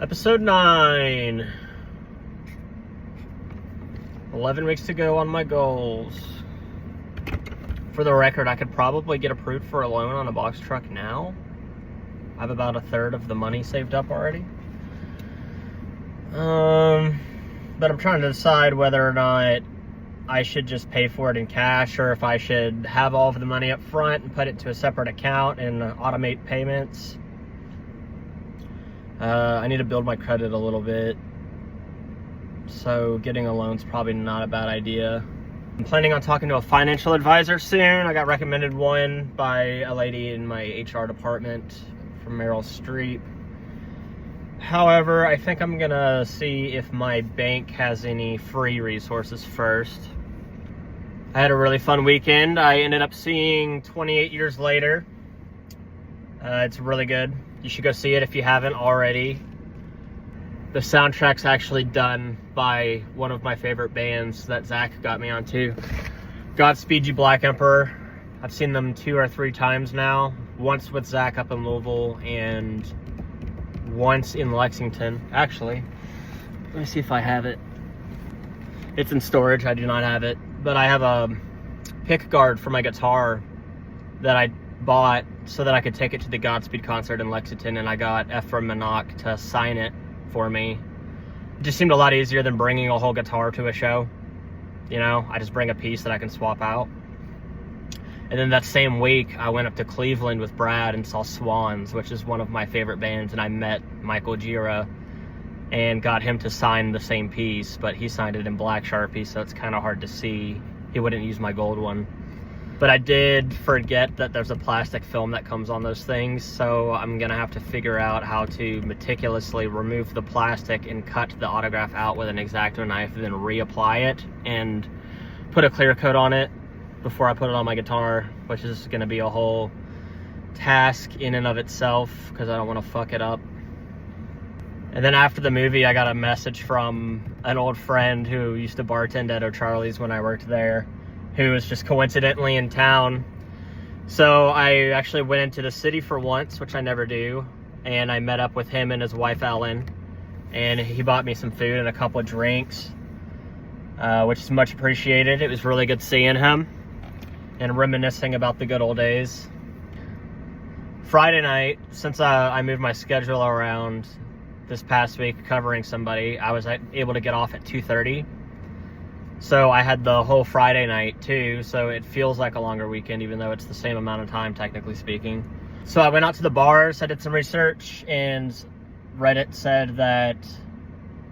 Episode 9. 11 weeks to go on my goals. For the record, I could probably get approved for a loan on a box truck now. I have about a third of the money saved up already. But I'm trying to decide whether or not I should just pay for it in cash, or if I should have all of the money up front and put it to a separate account and automate payments. I need to build my credit a little bit, so getting a loan's probably not a bad idea. I'm planning on talking to a financial advisor soon. I got recommended one by a lady in my HR department from Meryl Streep. However, I think I'm gonna see if my bank has any free resources first. I had a really fun weekend. I ended up seeing 28 Years Later. It's really good. You should go see it if you haven't already. The soundtrack's actually done by one of my favorite bands that Zach got me onto, Godspeed You Black Emperor. I've seen them 2 or 3 times now. Once with Zach up in Louisville and once in Lexington. Actually, let me see if I have it. It's in storage. I do not have it, but I have a pick guard for my guitar that I bought so that I could take it to the Godspeed concert in Lexington, and I got Ephraim Manock to sign it for me. It just seemed a lot easier than bringing a whole guitar to a show. You know, I just bring a piece that I can swap out. And then that same week, I went up to Cleveland with Brad and saw Swans, which is one of my favorite bands, and I met Michael Gira and got him to sign the same piece, but he signed it in black Sharpie, so it's kind of hard to see. He wouldn't use my gold one. But I did forget that there's a plastic film that comes on those things, so I'm gonna have to figure out how to meticulously remove the plastic and cut the autograph out with an X-Acto knife, and then reapply it and put a clear coat on it before I put it on my guitar, which is gonna be a whole task in and of itself because I don't want to fuck it up. And then after the movie, I got a message from an old friend who used to bartend at O'Charlie's when I worked there, who was just coincidentally in town. So I actually went into the city for once, which I never do, and I met up with him and his wife Ellen, and he bought me some food and a couple of drinks, which is much appreciated. It was really good seeing him and reminiscing about the good old days. Friday night, since I moved my schedule around this past week covering somebody, I was able to get off at 2:30. So I had the whole Friday night too, so it feels like a longer weekend, even though it's the same amount of time, technically speaking. So I went out to the bars, I did some research, and Reddit said that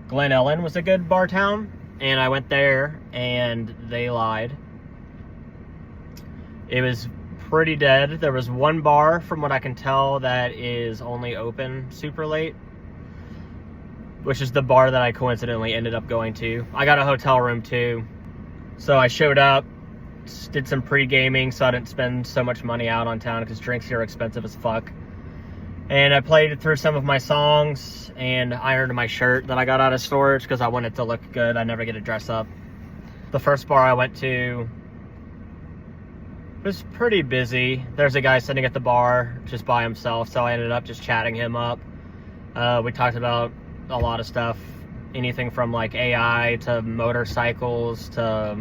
Glen Ellyn was a good bar town, and I went there, and they lied. It was pretty dead. There was one bar, from what I can tell, that is only open super late, which is the bar that I coincidentally ended up going to. I got a hotel room too. So I showed up, did some pre-gaming so I didn't spend so much money out on town because drinks here are expensive as fuck. And I played through some of my songs and ironed my shirt that I got out of storage because I wanted to look good. I never get to dress up. The first bar I went to was pretty busy. There's a guy sitting at the bar just by himself, so I ended up just chatting him up. We talked about a lot of stuff, anything from like AI to motorcycles to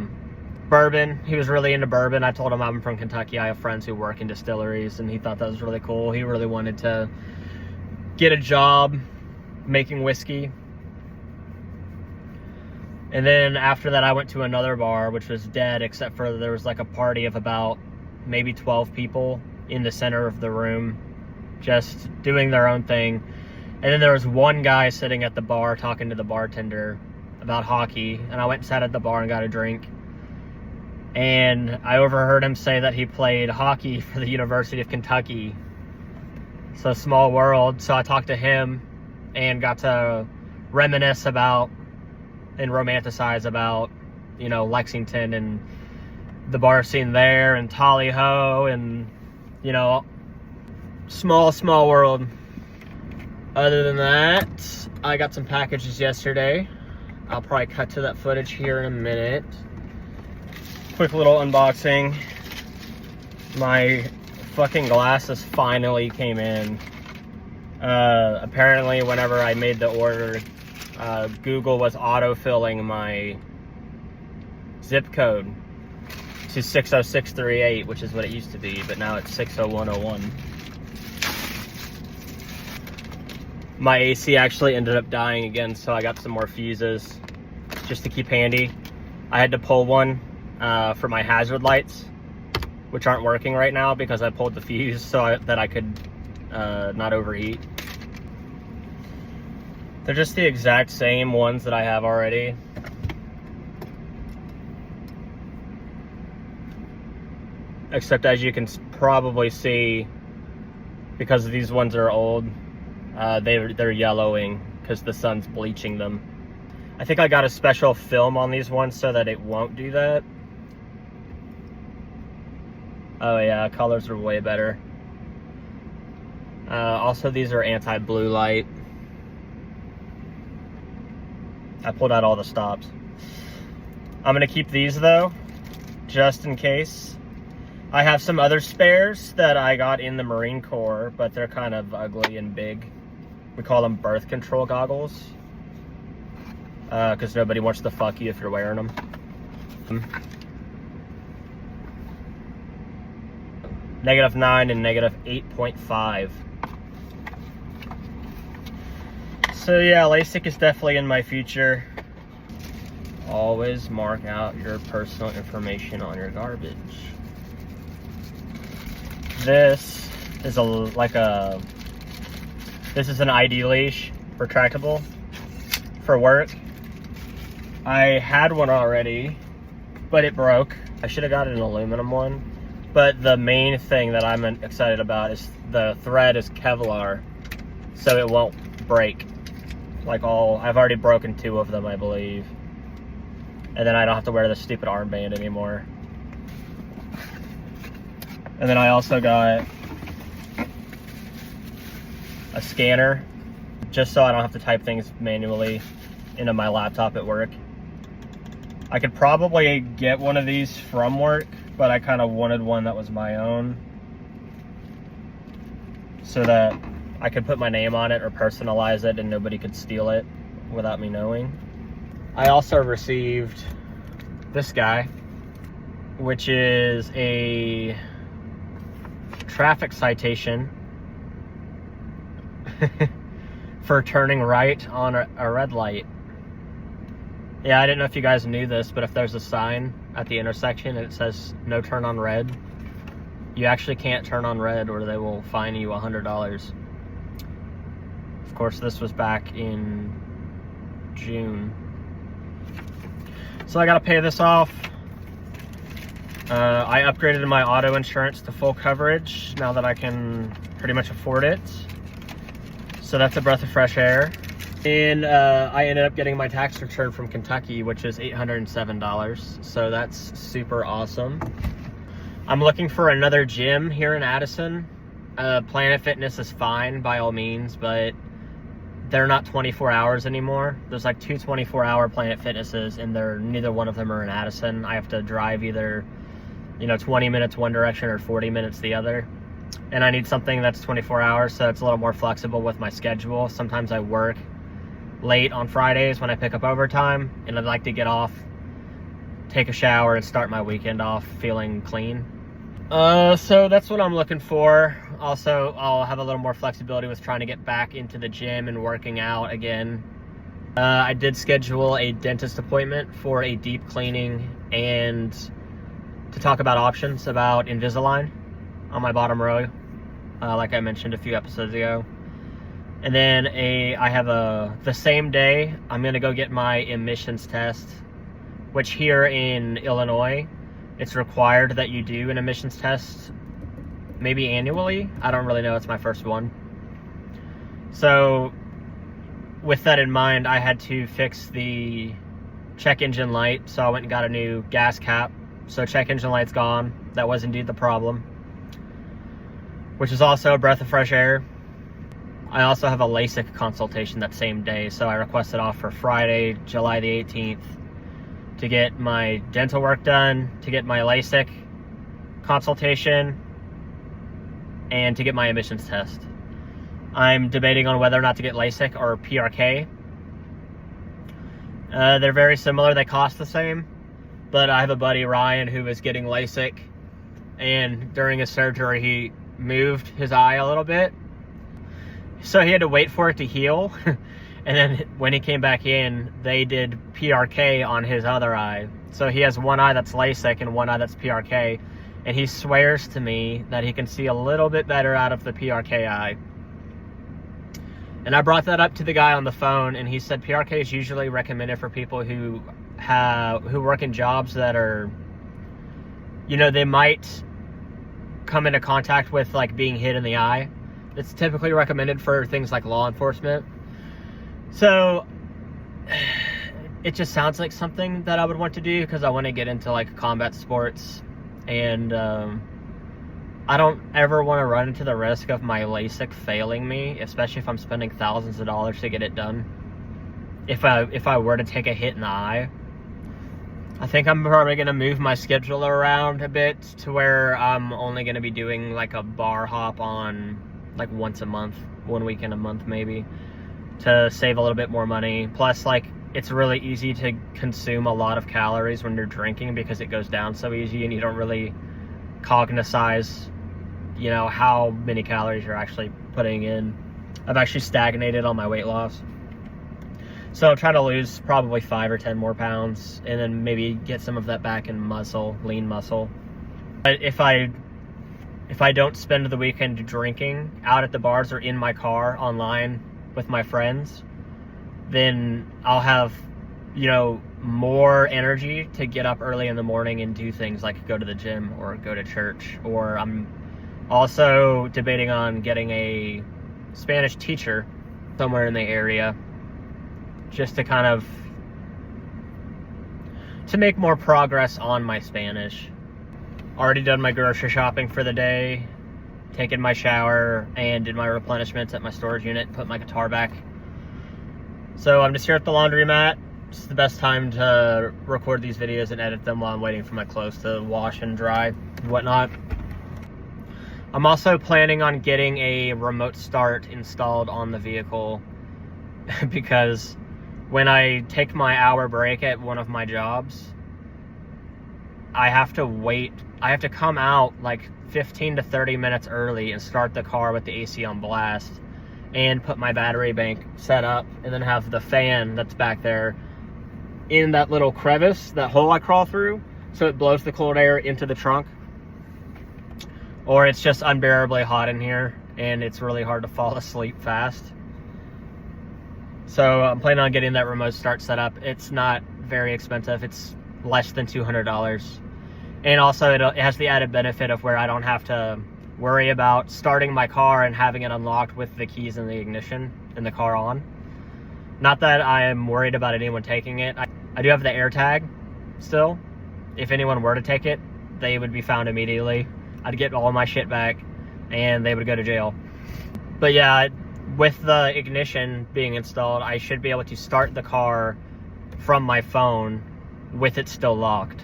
bourbon. He was really into bourbon. I told him I'm from Kentucky. I have friends who work in distilleries, and he thought that was really cool. He really wanted to get a job making whiskey. And then after that, I went to another bar, which was dead, except for there was like a party of about maybe 12 people in the center of the room, just doing their own thing. And then there was one guy sitting at the bar talking to the bartender about hockey, and I went and sat at the bar and got a drink. And I overheard him say that he played hockey for the University of Kentucky. So small world. So I talked to him and got to reminisce about and romanticize about, you know, Lexington and the bar scene there and Tally Ho and, you know, small world. Other than that, I got some packages yesterday. I'll probably cut to that footage here in a minute. Quick little unboxing. My fucking glasses finally came in. Apparently, whenever I made the order, Google was auto-filling my zip code to 60638, which is what it used to be, but now it's 60101. My AC actually ended up dying again, so I got some more fuses just to keep handy. I had to pull one for my hazard lights, which aren't working right now because I pulled the fuse so that I could not overheat. They're just the exact same ones that I have already. Except, as you can probably see, because these ones are old, they're yellowing because the sun's bleaching them. I think I got a special film on these ones so that it won't do that. Oh yeah, colors are way better. Also, these are anti-blue light. I pulled out all the stops. I'm gonna keep these though, just in case. I have some other spares that I got in the Marine Corps, but they're kind of ugly and big. We call them birth control goggles. Because nobody wants to fuck you if you're wearing them. -9 and -8.5. So yeah, LASIK is definitely in my future. Always mark out your personal information on your garbage. This is this is an ID leash, retractable, for work. I had one already, but it broke. I should have got an aluminum one. But the main thing that I'm excited about is the thread is Kevlar, so it won't break. I've already broken 2 of them, I believe. And then I don't have to wear the stupid armband anymore. And then I also got a scanner, just so I don't have to type things manually into my laptop at work. I could probably get one of these from work, but I kind of wanted one that was my own, so that I could put my name on it or personalize it and nobody could steal it without me knowing. I also received this guy, which is a traffic citation for turning right on a red light. Yeah, I didn't know if you guys knew this, but if there's a sign at the intersection and it says no turn on red, you actually can't turn on red or they will fine you $100. Of course, this was back in June. So I gotta pay this off. I upgraded my auto insurance to full coverage now that I can pretty much afford it. So that's a breath of fresh air. And I ended up getting my tax return from Kentucky, which is $807. So that's super awesome. I'm looking for another gym here in Addison. Planet Fitness is fine by all means, but they're not 24 hours anymore. There's like 2 24-hour Planet Fitnesses, and neither one of them are in Addison. I have to drive either 20 minutes one direction or 40 minutes the other. And I need something that's 24 hours, so it's a little more flexible with my schedule. Sometimes I work late on Fridays when I pick up overtime, and I'd like to get off, take a shower, and start my weekend off feeling clean. So that's what I'm looking for. Also, I'll have a little more flexibility with trying to get back into the gym and working out again. I did schedule a dentist appointment for a deep cleaning and to talk about options about Invisalign on my bottom row, like I mentioned a few episodes ago. And then the same day, I'm gonna go get my emissions test, which here in Illinois, it's required that you do an emissions test maybe annually. I don't really know, it's my first one. So with that in mind, I had to fix the check engine light, so I went and got a new gas cap. So check engine light's gone. That was indeed the problem, which is also a breath of fresh air. I also have a LASIK consultation that same day, so I requested off for Friday, July the 18th, to get my dental work done, to get my LASIK consultation, and to get my emissions test. I'm debating on whether or not to get LASIK or PRK. They're very similar. They cost the same. But I have a buddy, Ryan, who is getting LASIK. And during his surgery, he moved his eye a little bit. So he had to wait for it to heal. And then when he came back in, they did PRK on his other eye. So he has one eye that's LASIK and one eye that's PRK. And he swears to me that he can see a little bit better out of the PRK eye. And I brought that up to the guy on the phone, and he said PRK is usually recommended for people who work in jobs that are, you know, they might come into contact with like being hit in the eye. It's typically recommended for things like law enforcement. So it just sounds like something that I would want to do because I want to get into like combat sports, and I don't ever want to run into the risk of my LASIK failing me, especially if I'm spending thousands of dollars to get it done. If I were to take a hit in the eye, I think I'm probably going to move my schedule around a bit to where I'm only going to be doing like a bar hop on like once a month, 1 weekend a month maybe, to save a little bit more money. Plus, like, it's really easy to consume a lot of calories when you're drinking because it goes down so easy and you don't really cognize, you know, how many calories you're actually putting in. I've actually stagnated on my weight loss. So I'm trying to lose probably 5 or 10 more pounds and then maybe get some of that back in muscle, lean muscle. But if I don't spend the weekend drinking out at the bars or in my car online with my friends, then I'll have, you know, more energy to get up early in the morning and do things like go to the gym or go to church. Or I'm also debating on getting a Spanish teacher somewhere in the area just to kind of to make more progress on my Spanish. Already done my grocery shopping for the day, taken my shower, and did my replenishments at my storage unit, put my guitar back. So I'm just here at the laundromat. It's the best time to record these videos and edit them while I'm waiting for my clothes to wash and dry and whatnot. I'm also planning on getting a remote start installed on the vehicle because when I take my hour break at one of my jobs, I have to wait. I have to come out like 15 to 30 minutes early and start the car with the AC on blast and put my battery bank set up and then have the fan that's back there in that little crevice, that hole I crawl through, so it blows the cold air into the trunk. Or it's just unbearably hot in here and it's really hard to fall asleep fast. So I'm planning on getting that remote start set up. It's not very expensive. It's less than $200. And also it has the added benefit of where I don't have to worry about starting my car and having it unlocked with the keys in the ignition and the car on. Not that I am worried about anyone taking it. I do have the AirTag still. If anyone were to take it, they would be found immediately. I'd get all my shit back and they would go to jail. But yeah, with the ignition being installed, I should be able to start the car from my phone with it still locked.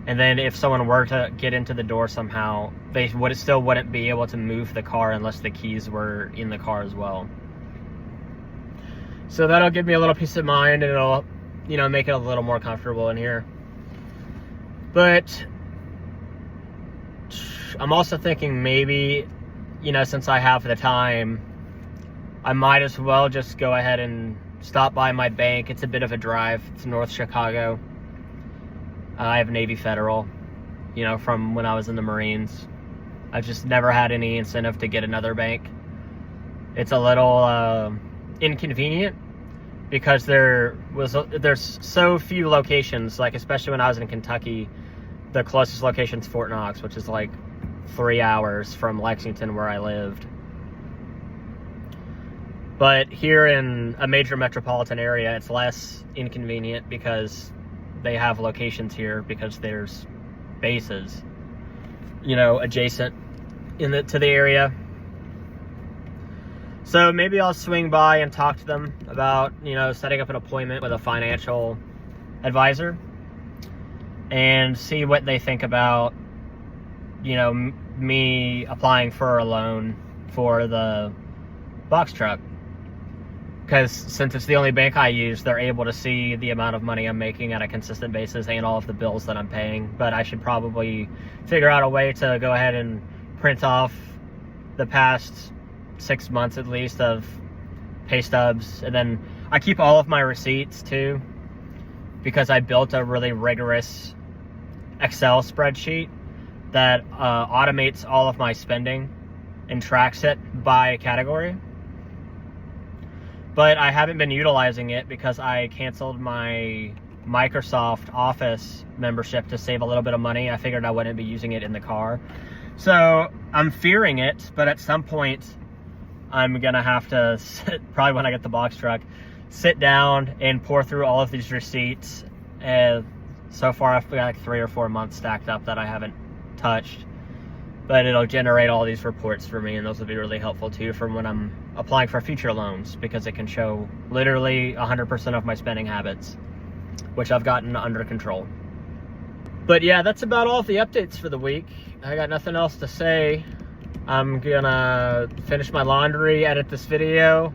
And then if someone were to get into the door somehow, they still wouldn't be able to move the car unless the keys were in the car as well. So that'll give me a little peace of mind and it'll, you know, make it a little more comfortable in here. But I'm also thinking maybe, you know, since I have the time, I might as well just go ahead and stop by my bank. It's a bit of a drive. It's North Chicago. I have Navy Federal, you know, from when I was in the Marines. I've just never had any incentive to get another bank. It's a little inconvenient because there's so few locations, like especially when I was in Kentucky, the closest location's Fort Knox, which is like 3 hours from Lexington where I lived. But here in a major metropolitan area, it's less inconvenient because they have locations here because there's bases, you know, adjacent to the area. So maybe I'll swing by and talk to them about, you know, setting up an appointment with a financial advisor and see what they think about, you know, me applying for a loan for the box truck. Because since it's the only bank I use, they're able to see the amount of money I'm making on a consistent basis and all of the bills that I'm paying. But I should probably figure out a way to go ahead and print off the past 6 months at least of pay stubs. And then I keep all of my receipts too, because I built a really rigorous Excel spreadsheet that automates all of my spending and tracks it by category. But I haven't been utilizing it because I canceled my Microsoft Office membership to save a little bit of money. I figured I wouldn't be using it in the car. So I'm fearing it, but at some point I'm gonna have to probably when I get the box truck, sit down and pour through all of these receipts. And so far I've got like 3 or 4 months stacked up that I haven't touched. But it'll generate all these reports for me, and those will be really helpful too for when I'm applying for future loans, because it can show literally 100% of my spending habits, which I've gotten under control. But yeah, that's about all of the updates for the week. I got nothing else to say. I'm gonna finish my laundry, edit this video,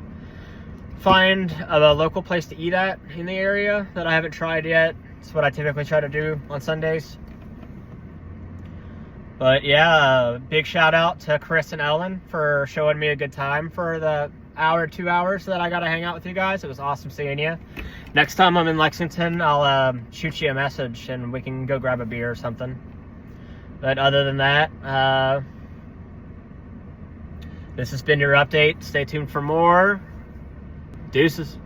find a local place to eat at in the area that I haven't tried yet. It's what I typically try to do on Sundays. But yeah, big shout out to Chris and Ellen for showing me a good time for the hour, 2 hours that I got to hang out with you guys. It was awesome seeing you. Next time I'm in Lexington, I'll shoot you a message and we can go grab a beer or something. But other than that, this has been your update. Stay tuned for more. Deuces.